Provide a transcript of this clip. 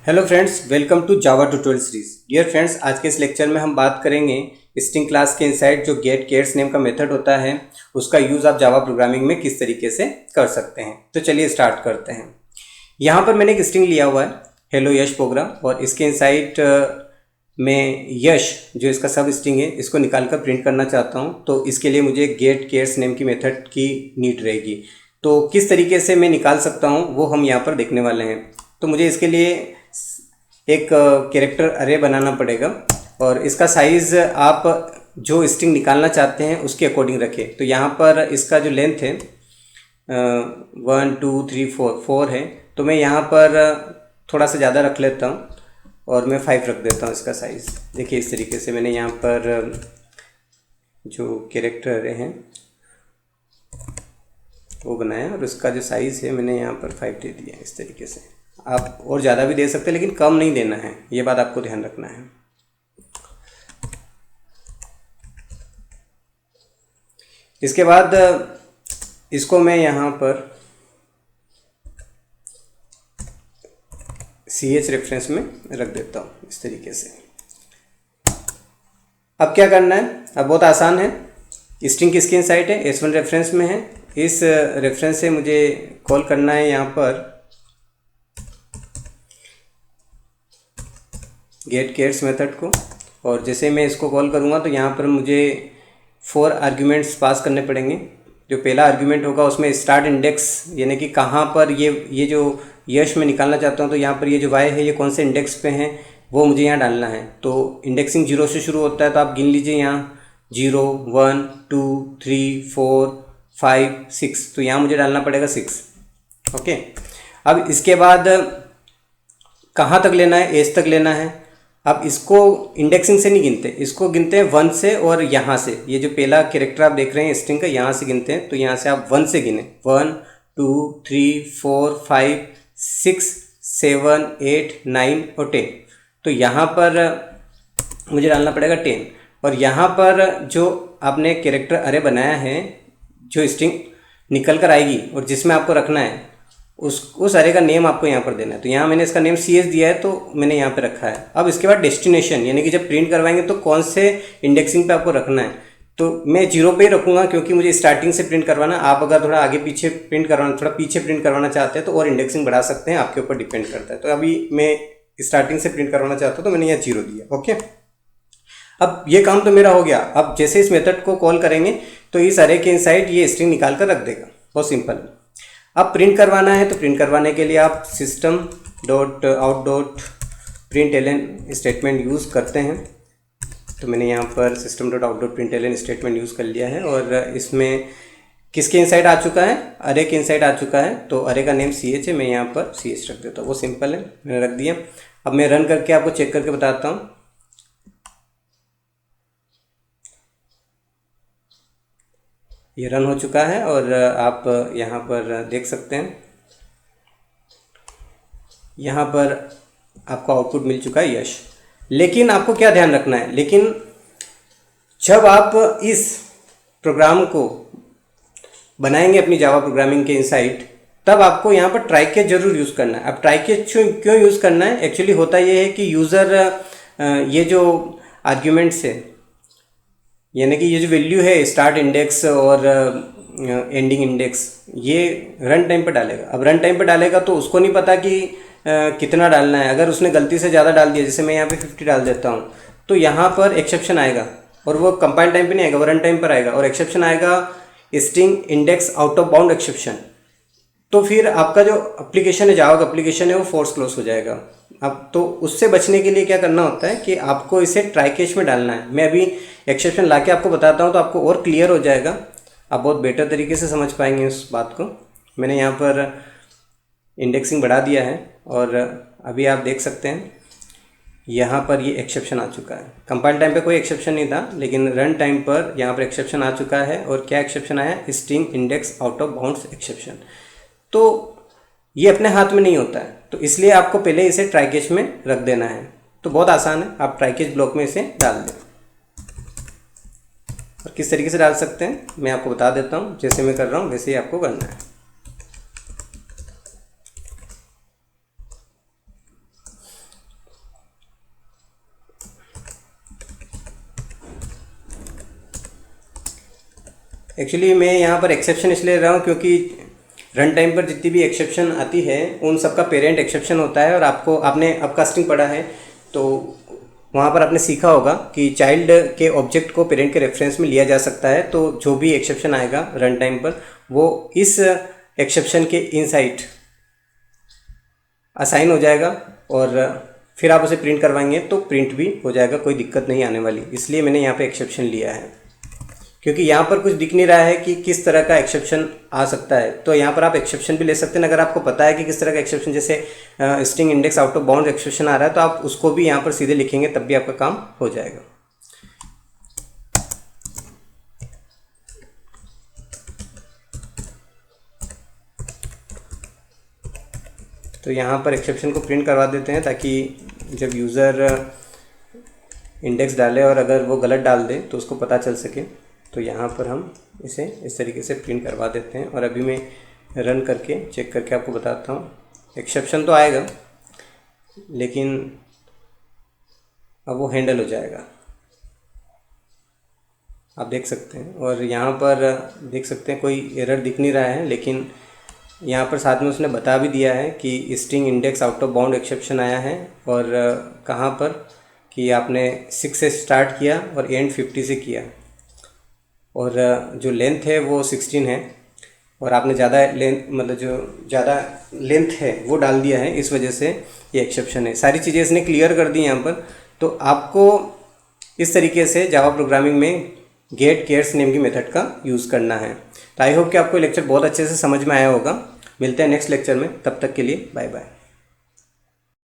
Hello friends, welcome to Java tutorial series. Dear friends, आज के इस लेक्चर में हम बात करेंगे स्ट्रिंग क्लास के इनसाइड जो गेट केयर्स नेम का मेथड होता है उसका यूज़ आप जावा प्रोग्रामिंग में किस तरीके से कर सकते हैं। तो चलिए स्टार्ट करते हैं। यहाँ पर मैंने एक स्ट्रिंग लिया हुआ है हेलो यश प्रोग्राम, और इसके इनसाइड में यश जो इसका सब स्ट्रिंग है इसको निकाल कर प्रिंट करना चाहता हूँ। तो इसके लिए मुझे गेट केयर्स नेम की मेथड की नीड रहेगी। तो किस तरीके से मैं निकाल सकता हूँ वो हम यहाँ पर देखने वाले हैं। तो मुझे इसके लिए एक कैरेक्टर अरे बनाना पड़ेगा और इसका साइज़ आप जो स्ट्रिंग निकालना चाहते हैं उसके अकॉर्डिंग रखें। तो यहाँ पर इसका जो लेंथ है 1 2 3 4 है, तो मैं यहाँ पर थोड़ा सा ज़्यादा रख लेता हूँ और मैं 5 रख देता हूँ इसका साइज़। देखिए इस तरीके से मैंने यहाँ पर जो कैरेक्टर अरे हैं वो बनाया और उसका जो साइज़ है मैंने यहाँ पर 5 दे दिया। इस तरीके से आप और ज़्यादा भी दे सकते हैं लेकिन कम नहीं देना है, ये बात आपको ध्यान रखना है। इसके बाद इसको मैं यहाँ पर CH रेफरेंस में रख देता हूँ इस तरीके से। अब क्या करना है, अब बहुत आसान है। स्ट्रिंग किसके इनसाइड है, S1 रेफरेंस में है। इस रेफरेंस से मुझे कॉल करना है यहाँ पर गेट केयर्स मेथड को, और जैसे मैं इसको कॉल करूँगा तो यहाँ पर मुझे 4 आर्ग्यूमेंट्स पास करने पड़ेंगे। जो पहला आर्ग्यूमेंट होगा उसमें स्टार्ट इंडेक्स, यानी कि कहाँ पर ये जो यश में निकालना चाहता हूँ, तो यहाँ पर ये जो वाई है ये कौन से इंडेक्स पे है वो मुझे यहाँ डालना है। तो इंडेक्सिंग 0 से शुरू होता है, तो आप गिन लीजिए यहाँ 0 1 2 3 4 5 6, तो यहाँ मुझे डालना पड़ेगा 6। ओके, अब इसके बाद कहाँ तक लेना है, एज तक लेना है। अब इसको इंडेक्सिंग से नहीं गिनते, इसको गिनते हैं 1 से, और यहाँ से ये जो पहला कैरेक्टर आप देख रहे हैं स्ट्रिंग का यहाँ से गिनते हैं। तो यहाँ से आप 1 से गिने, 1 2 3 4 5 6 7 8 9 और 10। तो यहाँ पर मुझे डालना पड़ेगा 10, और यहाँ पर जो आपने कैरेक्टर अरे बनाया है जो स्ट्रिंग निकल कर आएगी और जिसमें आपको रखना है उस अरे का नेम आपको यहाँ पर देना है। तो यहाँ मैंने इसका नेम CS दिया है, तो मैंने यहाँ पे रखा है। अब इसके बाद डेस्टिनेशन, यानी कि जब प्रिंट करवाएंगे तो कौन से इंडेक्सिंग पे आपको रखना है, तो मैं 0 पे ही रखूँगा क्योंकि मुझे स्टार्टिंग से प्रिंट करवाना। आप अगर थोड़ा आगे पीछे प्रिंट करवाना, थोड़ा पीछे प्रिंट करवाना चाहते हैं तो और इंडेक्सिंग बढ़ा सकते हैं, आपके ऊपर डिपेंड करता है। तो अभी मैं स्टार्टिंग से प्रिंट करवाना चाहता हूँ तो मैंने यहाँ 0 दिया। ओके, अब ये काम तो मेरा हो गया। अब जैसे इस मेथड को कॉल करेंगे तो इस अरे के इनसाइड ये स्ट्रिंग निकाल कर रख देगा, बहुत सिंपल है। अब प्रिंट करवाना है, तो प्रिंट करवाने के लिए आप system.out.println स्टेटमेंट यूज़ करते हैं। तो मैंने यहाँ पर system.out.println स्टेटमेंट यूज़ कर लिया है, और इसमें किसके इनसाइड आ चुका है, अरे के इनसाइड आ चुका है। तो अरे का नेम CH है, मैं यहाँ पर CH रख देता हूँ, वो सिंपल है, मैंने रख दिया। अब मैं रन करके आपको चेक करके बताता हूँ। ये रन हो चुका है और आप यहाँ पर देख सकते हैं, यहाँ पर आपको आउटपुट मिल चुका है यश। लेकिन आपको क्या ध्यान रखना है, लेकिन जब आप इस प्रोग्राम को बनाएंगे अपनी जावा प्रोग्रामिंग के इनसाइड, तब आपको यहाँ पर ट्राई कैच जरूर यूज़ करना है। अब ट्राई कैच क्यों यूज़ करना है, एक्चुअली होता ये है कि यूज़र ये जो आर्ग्यूमेंट्स है, यानी कि ये जो वैल्यू है स्टार्ट इंडेक्स और एंडिंग इंडेक्स, ये रन टाइम पर डालेगा। अब रन टाइम पर डालेगा तो उसको नहीं पता कि कितना डालना है। अगर उसने गलती से ज़्यादा डाल दिया, जैसे मैं यहाँ पे 50 डाल देता हूँ, तो यहाँ पर एक्सेप्शन आएगा, और वो कंपाइल टाइम पे नहीं आएगा, वो रन टाइम पर आएगा, और एक्सेप्शन आएगा string index out of bound exception. तो फिर आपका जो एप्लीकेशन है, जावा का एप्लीकेशन है, वो फोर्स क्लोज हो जाएगा। अब तो उससे बचने के लिए क्या करना होता है कि आपको इसे ट्राई कैच में डालना है। मैं अभी एक्सेप्शन लाके आपको बताता हूँ तो आपको और क्लियर हो जाएगा, आप बहुत बेटर तरीके से समझ पाएंगे उस बात को। मैंने यहाँ पर इंडेक्सिंग बढ़ा दिया है, और अभी आप देख सकते हैं यहाँ पर ये एक्सेप्शन आ चुका है। कंपाइल टाइम पे कोई एक्सेप्शन नहीं था, लेकिन रन टाइम पर यहाँ पर एक्सेप्शन आ चुका है। और क्या एक्सेप्शन आया, string index out of bounds exception. तो ये अपने हाथ में नहीं होता है, तो इसलिए आपको पहले इसे ट्राई कैच में रख देना है। तो बहुत आसान है, आप ट्राई कैच ब्लॉक में इसे डाल दें। और किस तरीके से डाल सकते हैं मैं आपको बता देता हूँ, जैसे मैं कर रहा हूँ वैसे ही आपको करना है। एक्चुअली मैं यहाँ पर एक्सेप्शन इसलिए ले रहा हूँ क्योंकि रन टाइम पर जितनी भी एक्सेप्शन आती है उन सबका पेरेंट एक्सेप्शन होता है, और आपने अपकास्टिंग पढ़ा है तो वहाँ पर आपने सीखा होगा कि चाइल्ड के ऑब्जेक्ट को पेरेंट के रेफरेंस में लिया जा सकता है। तो जो भी एक्सेप्शन आएगा रन टाइम पर वो इस एक्सेप्शन के इनसाइड असाइन हो जाएगा, और फिर आप उसे प्रिंट करवाएंगे तो प्रिंट भी हो जाएगा, कोई दिक्कत नहीं आने वाली। इसलिए मैंने यहाँ पे एक्सेप्शन लिया है, क्योंकि यहाँ पर कुछ दिख नहीं रहा है कि किस तरह का एक्सेप्शन आ सकता है। तो यहाँ पर आप एक्सेप्शन भी ले सकते हैं। अगर आपको पता है कि किस तरह का एक्सेप्शन, जैसे string index out of bound exception आ रहा है, तो आप उसको भी यहाँ पर सीधे लिखेंगे, तब भी आपका काम हो जाएगा। तो यहाँ पर एक्सेप्शन को प्रिंट करवा देते हैं, ताकि जब यूज़र इंडेक्स डाले और अगर वो गलत डाल दे तो उसको पता चल सके। तो यहाँ पर हम इसे इस तरीके से प्रिंट करवा देते हैं, और अभी मैं रन करके चेक करके आपको बताता हूँ। एक्सेप्शन तो आएगा लेकिन अब वो हैंडल हो जाएगा, आप देख सकते हैं। और यहाँ पर देख सकते हैं कोई एरर दिख नहीं रहा है, लेकिन यहाँ पर साथ में उसने बता भी दिया है कि string index out of bound exception आया है, और कहाँ पर कि आपने 6 से स्टार्ट किया और एंड 50 से किया, और जो लेंथ है वो 16 है, और आपने ज़्यादा लेंथ मतलब जो ज़्यादा लेंथ है वो डाल दिया है, इस वजह से ये एक्सेप्शन है। सारी चीज़ें इसने क्लियर कर दी यहाँ पर। तो आपको इस तरीके से जावा प्रोग्रामिंग में गेट केयर्स नेम की मेथड का यूज़ करना है। तो आई होप कि आपको लेक्चर बहुत अच्छे से समझ में आया होगा। मिलते हैं नेक्स्ट लेक्चर में, तब तक के लिए बाय बाय।